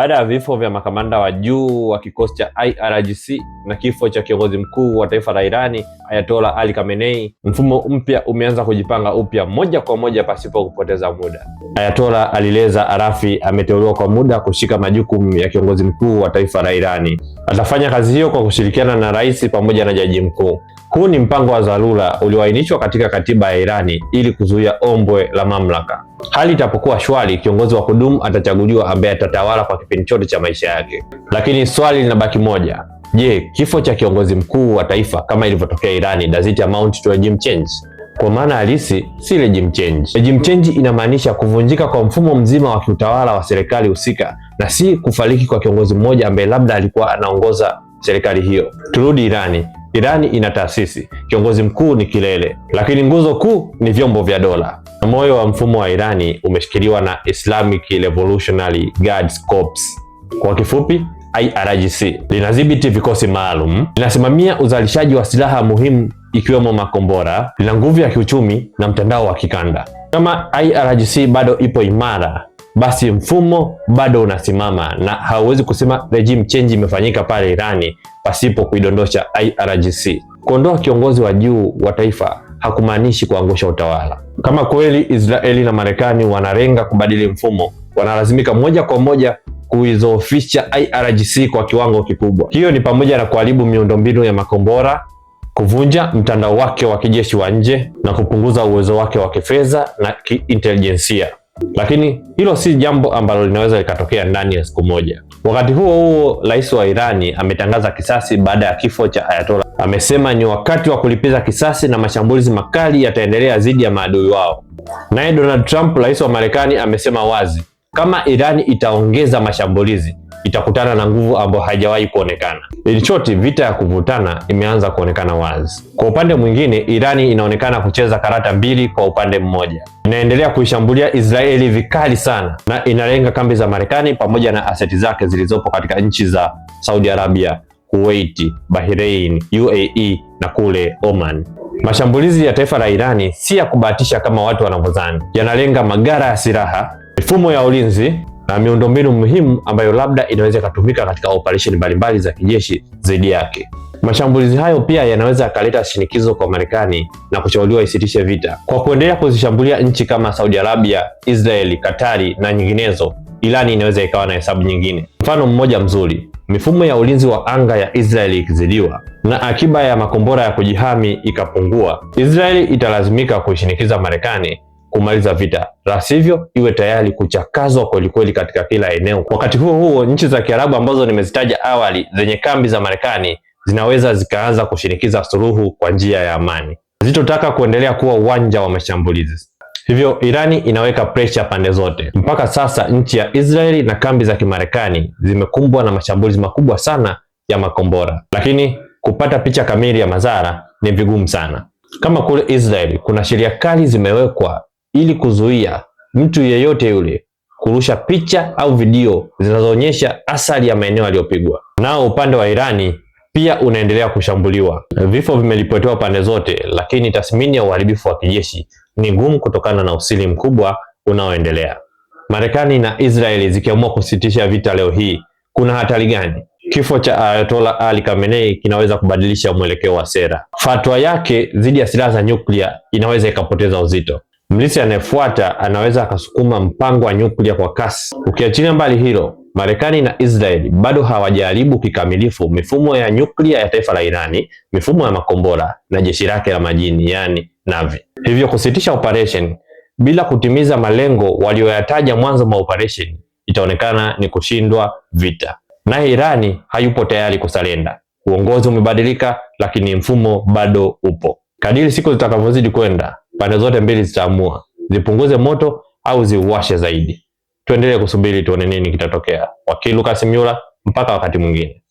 Baada ya vifo vya makamanda wa juu wa kikosi cha IRGC na kifo cha kiongozi mkuu wa taifa la Irani Ayatollah Ali Khamenei, mfumo mpya umeanza kujipanga upya moja kwa moja pasipo kupoteza muda. Ayatollah Alireza Arafi ameteuliwa kwa muda kushika majukumu ya kiongozi mkuu wa taifa la Irani. Atafanya kazi hiyo kwa kushirikiana na rais pamoja na jaji mkuu. Huu ni mpango wa dharura ulioainishwa katika katiba ya Irani ili kuzuia ombwe la mamlaka. Hali itapokuwa shwari, kiongozi wa kudumu atachaguliwa ambaye atatawala kwa kipindi chote cha maisha yake. Lakini swali linabaki moja. Je, kifo cha kiongozi mkuu wa taifa kama ilivyotokea Irani, does it amount to regime change? Kwa maana halisi si regime change. Regime change inamaanisha kuvunjika kwa mfumo mzima wa kiutawala wa serikali husika na si kufariki kwa kiongozi mmoja ambaye labda alikuwa anaongoza serikali hiyo. Turudi Irani. Irani ina taasisi, kiongozi mkuu ni kilele, lakini nguzo kuu ni vyombo vya dola. Moyo wa mfumo wa Irani umeshikiliwa na Islamic Revolutionary Guards Corps, kwa kifupi IRGC. Linadhibiti vikosi maalum, linasimamia uzalishaji wa silaha muhimu ikiwemo makombora, lina nguvu ya kiuchumi na mtandao wa kikanda. Kama IRGC bado ipo imara, basi mfumo bado unasimama na hauwezi kusema regime change imefanyika pale Irani pasipo kuidondosha IRGC. Kuondoa kiongozi wa juu wa taifa hakumaanishi kuangusha utawala. Kama kweli Israeli na Marekani wanalenga kubadili mfumo, wanalazimika moja kwa moja kuizofisha IRGC kwa kiwango kikubwa. Hiyo ni pamoja na kuharibu miundombinu ya makombora, kuvunja mtandao wake wa kijeshi wa nje na kupunguza uwezo wake wa kifedha na kiintelijensia. Lakini hilo si jambo ambalo linaweza likatokea ndani ya siku moja. Wakati huo huo, rais wa Irani ametangaza kisasi baada ya kifo cha Ayatollah. Amesema ni wakati wa kulipiza kisasi na mashambulizi makali yataendelea dhidi ya maadui wao. Naye Donald Trump, rais wa Marekani, amesema wazi, kama Irani itaongeza mashambulizi, itakutana na nguvu ambayo haijawahi kuonekana. In short, vita ya kuvutana imeanza kuonekana wazi. Kwa upande mwingine, Irani inaonekana kucheza karata mbili kwa upande mmoja. Inaendelea kuishambulia Israeli vikali sana na inalenga kambi za Marekani pamoja na aseti zake zilizopo katika nchi za Saudi Arabia, Kuwait, Bahrain, UAE na kule Oman. Mashambulizi ya taifa la Irani si ya kubahatisha kama watu wanavyodhani. Yanalenga magara ya silaha, mifumo ya ulinzi na miundombinu muhimu ambayo labda inaweza kutumika katika operesheni mbalimbali za kijeshi dhidi yake. Mashambulizi hayo pia yanaweza yakaleta shinikizo kwa Marekani na kushauriwa isitishe vita. Kwa kuendelea kuzishambulia nchi kama Saudi Arabia, Israeli, Katari na nyinginezo, Irani inaweza ikawa na hesabu nyingine. Mfano mmoja mzuri, mifumo ya ulinzi wa anga ya Israeli ikizidiwa na akiba ya makombora ya kujihami ikapungua, Israeli italazimika kuishinikiza Marekani kumaliza vita, la sivyo iwe tayari kuchakazwa kwelikweli katika kila eneo. Wakati huo huo, nchi za Kiarabu ambazo nimezitaja awali zenye kambi za Marekani zinaweza zikaanza kushinikiza suluhu kwa njia ya amani. Hazitotaka kuendelea kuwa uwanja wa mashambulizi. Hivyo Irani inaweka pressure pande zote. Mpaka sasa nchi ya Israeli na kambi za Kimarekani zimekumbwa na mashambulizi makubwa sana ya makombora, lakini kupata picha kamili ya madhara ni vigumu sana. Kama kule Israeli, kuna sheria kali zimewekwa ili kuzuia mtu yeyote yule kurusha picha au video zinazoonyesha asali ya maeneo yaliyopigwa. Nao upande wa Irani pia unaendelea kushambuliwa. Vifo vimeripotiwa pande zote, lakini tathmini ya uharibifu wa kijeshi ni ngumu kutokana na usiri mkubwa unaoendelea. Marekani na Israeli zikiamua kusitisha vita leo hii, kuna hatari gani? Kifo cha Ayatollah Ali Khamenei kinaweza kubadilisha mwelekeo wa sera. Fatwa yake dhidi ya silaha za nyuklia inaweza ikapoteza uzito. Mlisi anayefuata anaweza akasukuma mpango wa nyuklia kwa kasi. Ukiachilia mbali hilo, Marekani na Israeli bado hawajaribu kikamilifu mifumo ya nyuklia ya taifa la Irani, mifumo ya makombora na jeshi lake la majini, yani Navy. Hivyo kusitisha operation bila kutimiza malengo walioyataja mwanzo mwa operation itaonekana ni kushindwa vita. Naye Irani hayupo tayari kusalenda. Uongozi umebadilika, lakini mfumo bado upo. Kadiri siku zitakavyozidi kwenda, pande zote mbili zitaamua zipunguze moto au ziuwashe zaidi. Tuendelee kusubiri tuone nini kitatokea. Wakili Lucas Myula, mpaka wakati mwingine.